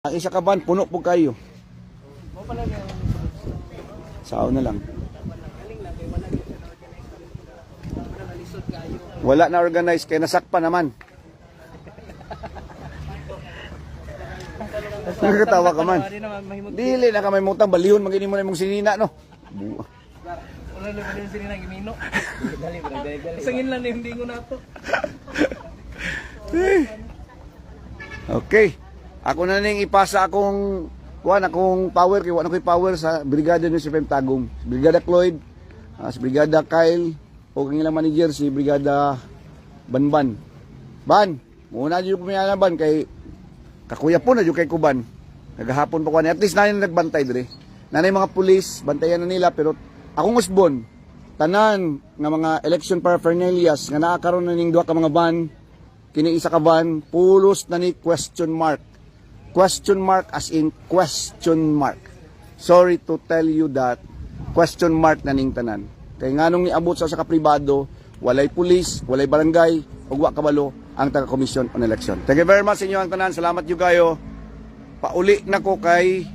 Ang isa ka ban, puno po kayo. Sao na lang. Wala na organize, kaya nasakpa naman. Nakakatawa ka man. Dili na ka may mutang, balihon, magini mo na mong sinina, no? Wala na ba yung sinina, gimino? Isangin lang na yung dingo na ito. Okay. Ako na ning ipasa akong power kay wala ko'y power sa Brigada ni si Tagum. Brigada Cloyd, si Brigada Kyle o ang ilang manager si Brigada Banban. Ban, muna jud ko miyan ban kay kakuya po na jud kay Kuban. Nagahapon pa ko ni at least na nagbantay dire. Nanay mga pulis, bantayan na nila pero akong usbon tanan nga mga election paraphernalias nga naakaron na ning duha ka mga ban kini isa ka ban pulos na ni question mark. Question mark as in question mark. Sorry to tell you that question mark na ning tanan. Kay nganong niabot sa kapribado, walay pulis, walay barangay, ug wa kabalo ang taga Commission on Election. Thank you very much sa inyo ang tanan. Salamat yu kayo. Pauli na ko kay